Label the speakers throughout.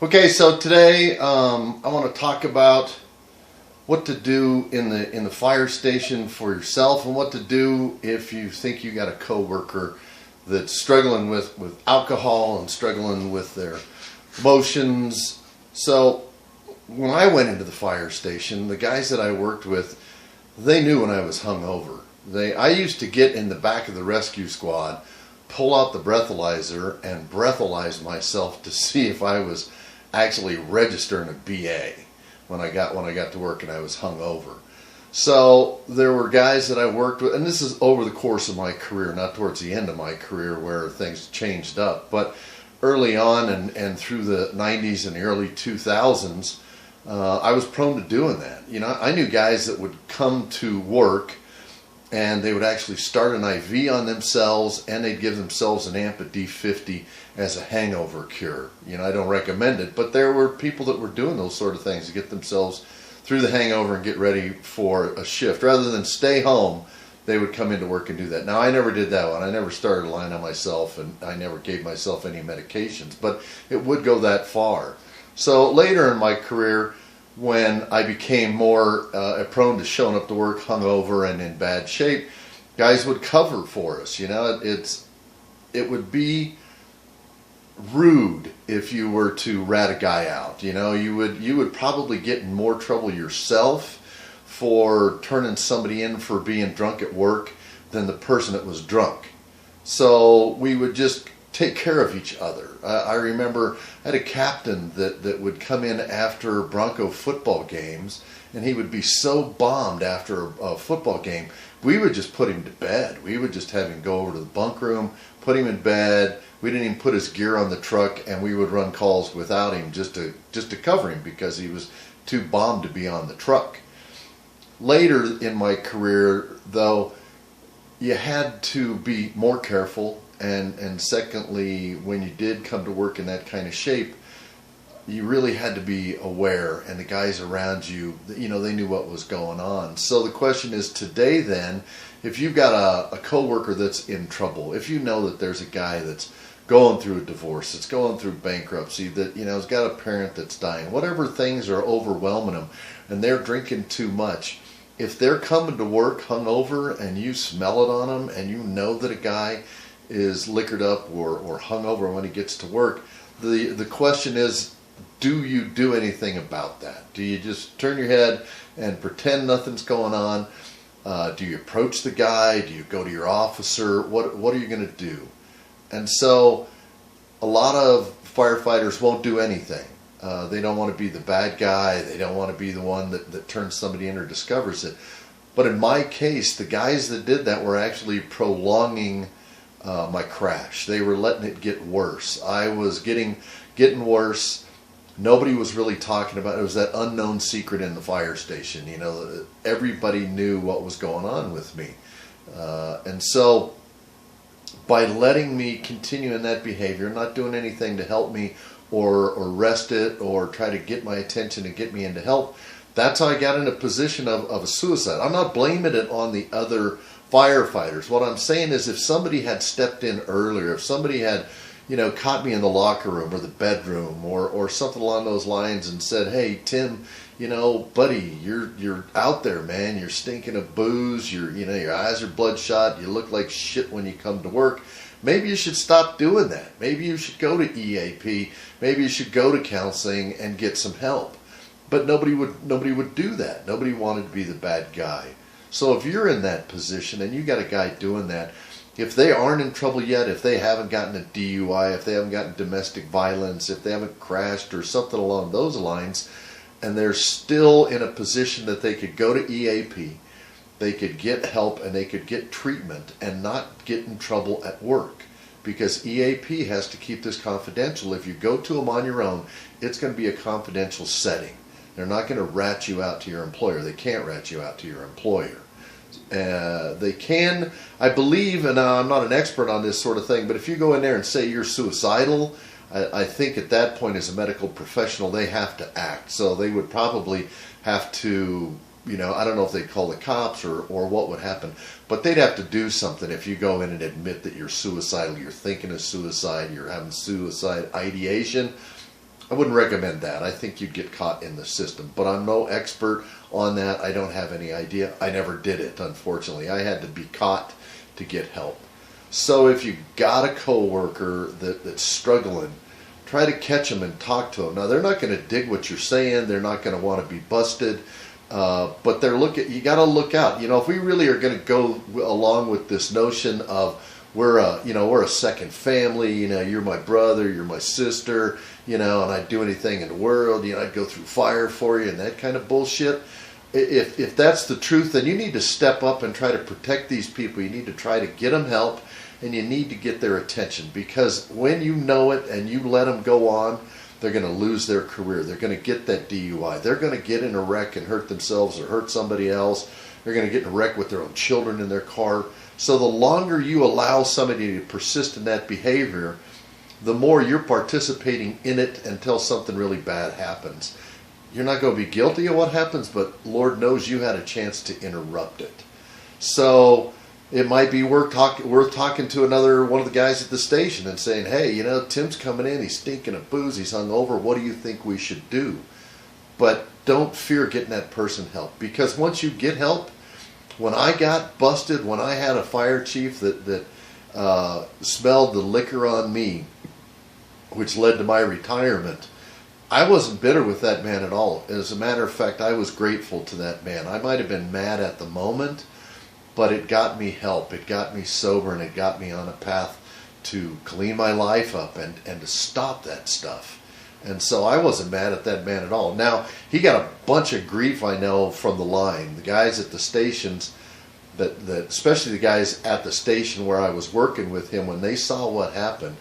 Speaker 1: Okay, so today I want to talk about what to do in the fire station for yourself, and what to do if you think you got a coworker that's struggling with alcohol and struggling with their emotions. So when I went into the fire station, the guys that I worked with, they knew when I was hungover. I used to get in the back of the rescue squad, pull out the breathalyzer, and breathalyze myself to see if I was actually registering a BA when I got to work and I was hungover. So there were guys that I worked with, and this is over the course of my career, not towards the end of my career where things changed up, but early on and through the 90s and the early 2000s, I was prone to doing that. You know, I knew guys that would come to work and they would actually start an IV on themselves, and they'd give themselves an amp of D50 as a hangover cure. You know, I don't recommend it, but there were people that were doing those sort of things to get themselves through the hangover and get ready for a shift. Rather than stay home, they would come into work and do that. Now, I never did that one. I never started a line on myself, and I never gave myself any medications, but it would go that far. So later in my career, when I became more prone to showing up to work hungover and in bad shape, guys would cover for us. You know, it would be rude if you were to rat a guy out. You know, you would probably get in more trouble yourself for turning somebody in for being drunk at work than the person that was drunk. So we would just take care of each other. I remember I had a captain that would come in after Bronco football games, and he would be so bombed after a football game, we would just put him to bed. We would just have him go over to the bunk room, put him in bed. We didn't even put his gear on the truck, and we would run calls without him just to cover him because he was too bombed to be on the truck. Later in my career, though, you had to be more careful. And secondly, when you did come to work in that kind of shape, you really had to be aware, and the guys around you, you know, they knew what was going on. So the question is today then, if you've got a coworker that's in trouble, if you know that there's a guy that's going through a divorce, that's going through bankruptcy, that, you know, has got a parent that's dying, whatever things are overwhelming them, and they're drinking too much, if they're coming to work hungover and you smell it on them, and you know that a guy is liquored up or hungover when he gets to work, the question is, do you do anything about that? Do you just turn your head and pretend nothing's going on? Do you approach the guy? Do you go to your officer? What are you going to do? And so a lot of firefighters won't do anything. They don't want to be the bad guy. They don't want to be the one that turns somebody in or discovers it. But in my case, the guys that did that were actually prolonging my crash. They were letting it get worse. I was getting worse. Nobody was really talking about it. It was that unknown secret in the fire station. You know, everybody knew what was going on with me. And so by letting me continue in that behavior, not doing anything to help me or arrest it or try to get my attention and get me into help, that's how I got in a position of a suicide. I'm not blaming it on the other firefighters. What I'm saying is, if somebody had stepped in earlier, if somebody had, you know, caught me in the locker room or the bedroom or something along those lines and said, "Hey, Tim, you know, buddy, you're out there, man. You're stinking of booze. Your eyes are bloodshot. You look like shit when you come to work. Maybe you should stop doing that. Maybe you should go to EAP. Maybe you should go to counseling and get some help." But nobody would do that. Nobody wanted to be the bad guy. So if you're in that position and you got a guy doing that, if they aren't in trouble yet, if they haven't gotten a DUI, if they haven't gotten domestic violence, if they haven't crashed or something along those lines, and they're still in a position that they could go to EAP, they could get help and they could get treatment and not get in trouble at work. Because EAP has to keep this confidential. If you go to them on your own, it's going to be a confidential setting. They're not going to rat you out to your employer. They can't rat you out to your employer. They can, I believe, and I'm not an expert on this sort of thing, but if you go in there and say you're suicidal, I think at that point as a medical professional they have to act. So they would probably have to, you know, I don't know if they'd call the cops or what would happen, but they'd have to do something if you go in and admit that you're suicidal, you're thinking of suicide, you're having suicide ideation. I wouldn't recommend that. I think you'd get caught in the system. But I'm no expert on that. I don't have any idea. I never did it, unfortunately. I had to be caught to get help. So if you got a coworker that's struggling, try to catch them and talk to them. Now, they're not going to dig what you're saying. They're not going to want to be busted. But you got to look out. If we really are going to go along with this notion of we're a second family. You're my brother, you're my sister. And I'd do anything in the world. I'd go through fire for you and that kind of bullshit. If that's the truth, then you need to step up and try to protect these people. You need to try to get them help, and you need to get their attention, because when you know it and you let them go on, they're going to lose their career. They're going to get that DUI. They're going to get in a wreck and hurt themselves or hurt somebody else. They're going to get in a wreck with their own children in their car. So the longer you allow somebody to persist in that behavior, the more you're participating in it until something really bad happens. You're not going to be guilty of what happens, but Lord knows you had a chance to interrupt it. So it might be worth talking to one of the guys at the station and saying, hey, Tim's coming in, he's stinking of booze, he's hungover, what do you think we should do? But don't fear getting that person help, because once you get help, when I got busted, when I had a fire chief that smelled the liquor on me, which led to my retirement, I wasn't bitter with that man at all. As a matter of fact, I was grateful to that man. I might have been mad at the moment, but it got me help. It got me sober, and it got me on a path to clean my life up and to stop that stuff. And so I wasn't mad at that man at all. Now, he got a bunch of grief, I know, from the line. The guys at the stations, especially the guys at the station where I was working with him, when they saw what happened,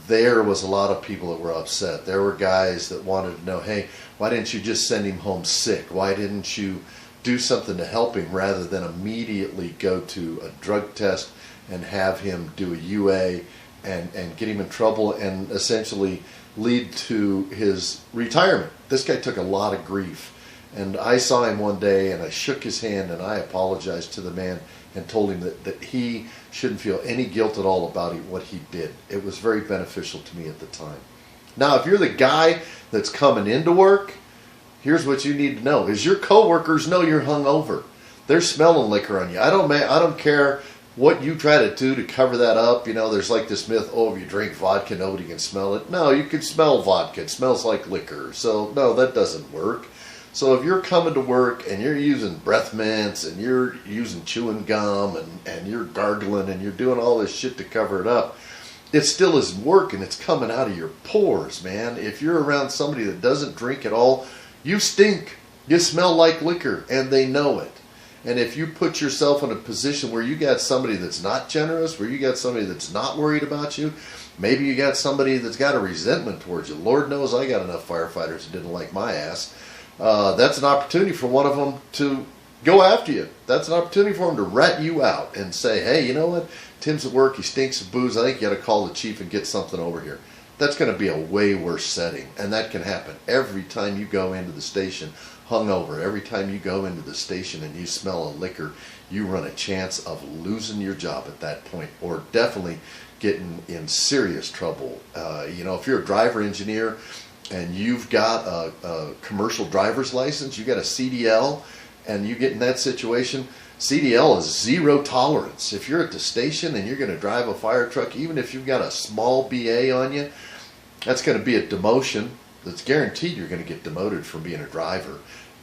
Speaker 1: there was a lot of people that were upset. There were guys that wanted to know, hey, why didn't you just send him home sick? Why didn't you do something to help him rather than immediately go to a drug test and have him do a UA and get him in trouble and essentially lead to his retirement? This guy took a lot of grief. And I saw him one day, and I shook his hand, and I apologized to the man and told him that he shouldn't feel any guilt at all about what he did. It was very beneficial to me at the time. Now, if you're the guy that's coming into work, here's what you need to know, is your coworkers know you're hungover. They're smelling liquor on you. I don't care what you try to do to cover that up. There's like this myth, if you drink vodka, nobody can smell it. No, you can smell vodka. It smells like liquor. So, no, that doesn't work. So if you're coming to work and you're using breath mints and you're using chewing gum and you're gargling and you're doing all this shit to cover it up, it still isn't working. It's coming out of your pores, man. If you're around somebody that doesn't drink at all, you stink. You smell like liquor, and they know it. And if you put yourself in a position where you got somebody that's not generous, where you got somebody that's not worried about you, maybe you got somebody that's got a resentment towards you. Lord knows I got enough firefighters that didn't like my ass. That's an opportunity for one of them to go after you. That's an opportunity for them to rat you out and say, hey, you know what? Tim's at work. He stinks of booze. I think you got to call the chief and get something over here. That's going to be a way worse setting. And that can happen every time you go into the station hungover. Every time you go into the station and you smell a liquor, you run a chance of losing your job at that point, or definitely getting in serious trouble. If you're a driver engineer and you've got a commercial driver's license, you got a CDL, and you get in that situation, CDL is zero tolerance. If you're at the station and you're going to drive a fire truck, even if you've got a small BA on you, that's going to be a demotion. That's guaranteed you're going to get demoted from being a driver.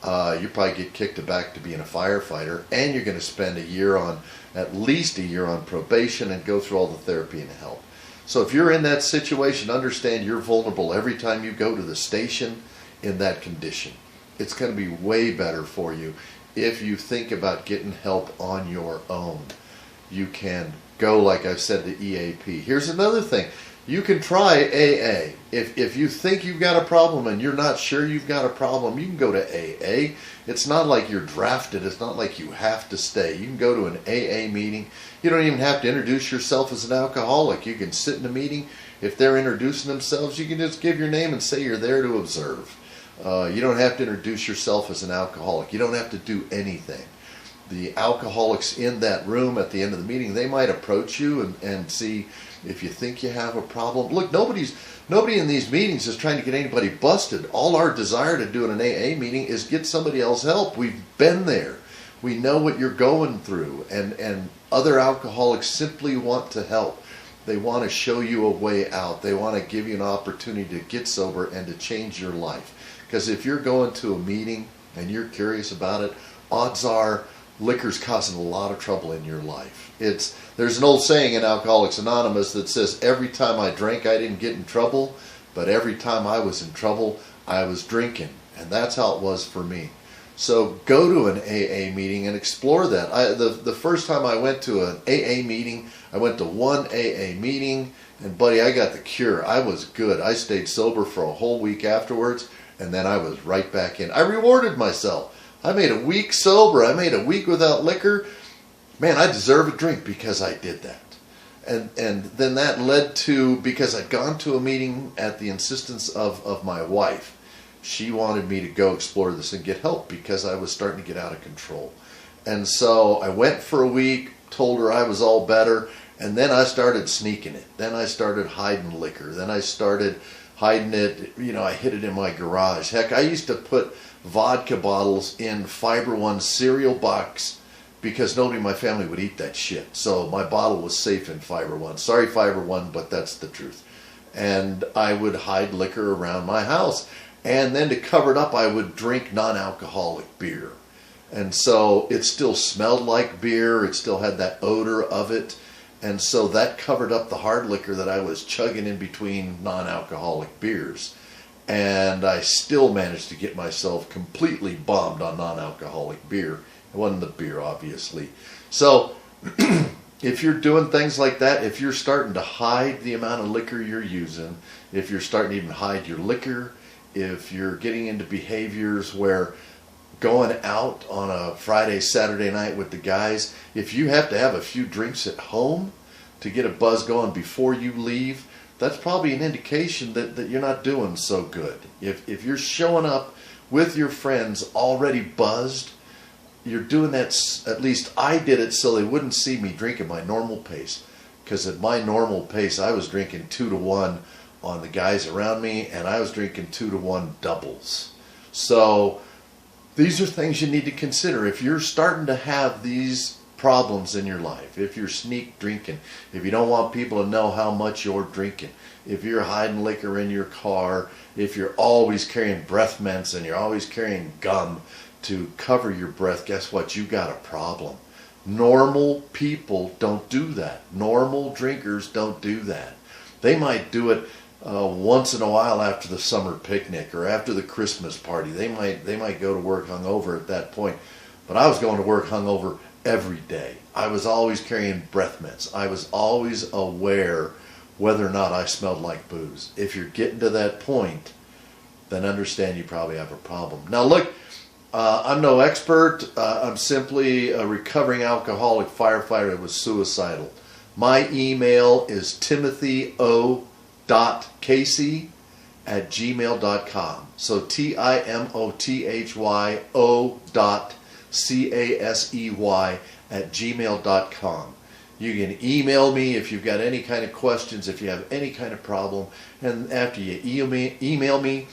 Speaker 1: You probably get kicked back to being a firefighter, and you're going to spend at least a year on probation and go through all the therapy and help. So if you're in that situation, understand you're vulnerable every time you go to the station in that condition. It's going to be way better for you if you think about getting help on your own. You can go, like I said, to EAP. Here's another thing. You can try AA. If you think you've got a problem and you're not sure you've got a problem, you can go to AA. It's not like you're drafted. It's not like you have to stay. You can go to an AA meeting. You don't even have to introduce yourself as an alcoholic. You can sit in a meeting. If they're introducing themselves, you can just give your name and say you're there to observe. You don't have to introduce yourself as an alcoholic. You don't have to do anything. The alcoholics in that room at the end of the meeting, they might approach you and see If you think you have a problem, look, nobody in these meetings is trying to get anybody busted. All our desire to do in an AA meeting is get somebody else help. We've been there. We know what you're going through, and other alcoholics simply want to help. They want to show you a way out. They want to give you an opportunity to get sober and to change your life. Because if you're going to a meeting and you're curious about it, odds are liquor's causing a lot of trouble in your life. There's an old saying in Alcoholics Anonymous that says, every time I drank I didn't get in trouble, but every time I was in trouble I was drinking. And that's how it was for me. So go to an AA meeting and explore that. The first time I went to an AA meeting, I went to one AA meeting, and buddy, I got the cure. I was good. I stayed sober for a whole week afterwards, and then I was right back in. I rewarded myself. I made a week sober. I made a week without liquor. Man, I deserve a drink because I did that. And then that led to, because I'd gone to a meeting at the insistence of my wife. She wanted me to go explore this and get help because I was starting to get out of control. And so I went for a week, told her I was all better, and then I started sneaking it. Then I started hiding liquor. Then I started hiding it, I hid it in my garage. Heck, I used to put vodka bottles in Fiber One cereal box because nobody in my family would eat that shit. So my bottle was safe in Fiber One. Sorry, Fiber One, but that's the truth. And I would hide liquor around my house. And then to cover it up, I would drink non-alcoholic beer. And so it still smelled like beer. It still had that odor of it. And so that covered up the hard liquor that I was chugging in between non-alcoholic beers. And I still managed to get myself completely bombed on non-alcoholic beer. It wasn't the beer, obviously. So if you're doing things like that, if you're starting to hide the amount of liquor you're using, if you're starting to even hide your liquor, if you're getting into behaviors where going out on a Friday, Saturday night with the guys, if you have to have a few drinks at home to get a buzz going before you leave, that's probably an indication that you're not doing so good. If you're showing up with your friends already buzzed, you're doing that, at least I did it so they wouldn't see me drinking my normal pace. Because at my normal pace, I was drinking 2 to 1 on the guys around me, and I was drinking 2 to 1 doubles. So these are things you need to consider. If you're starting to have these problems in your life, if you're sneak drinking, if you don't want people to know how much you're drinking, if you're hiding liquor in your car, if you're always carrying breath mints and you're always carrying gum to cover your breath, guess what? You got a problem. Normal people don't do that. Normal drinkers don't do that. They might do it once in a while after the summer picnic or after the Christmas party. They might go to work hungover at that point. But I was going to work hungover every day. I was always carrying breath mints. I was always aware whether or not I smelled like booze. If you're getting to that point, then understand you probably have a problem. Now look, I'm no expert. I'm simply a recovering alcoholic firefighter that was suicidal. My email is timothy.casey@gmail.com. So timothy.casey@gmail.com. You can email me if you've got any kind of questions, if you have any kind of problem. And after you email me,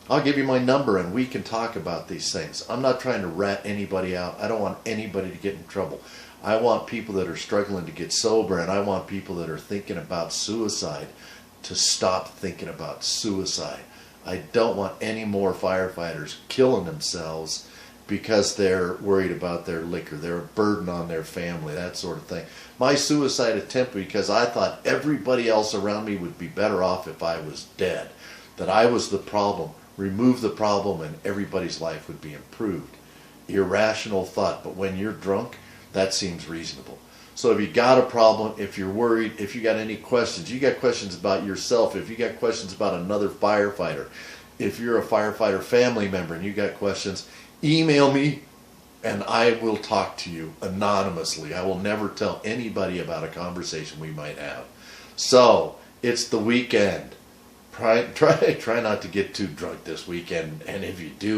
Speaker 1: I'll give you my number and we can talk about these things. I'm not trying to rat anybody out. I don't want anybody to get in trouble. I want people that are struggling to get sober, and I want people that are thinking about suicide to stop thinking about suicide. I don't want any more firefighters killing themselves because they're worried about their liquor. They're a burden on their family, that sort of thing. My suicide attempt, because I thought everybody else around me would be better off if I was dead, that I was the problem. Remove the problem and everybody's life would be improved. Irrational thought, but when you're drunk, that seems reasonable. So if you got a problem, if you're worried, if you got any questions, you got questions about yourself, if you got questions about another firefighter, if you're a firefighter family member and you got questions, email me and I will talk to you anonymously. I will never tell anybody about a conversation we might have. So it's the weekend. Try not to get too drunk this weekend, and if you do,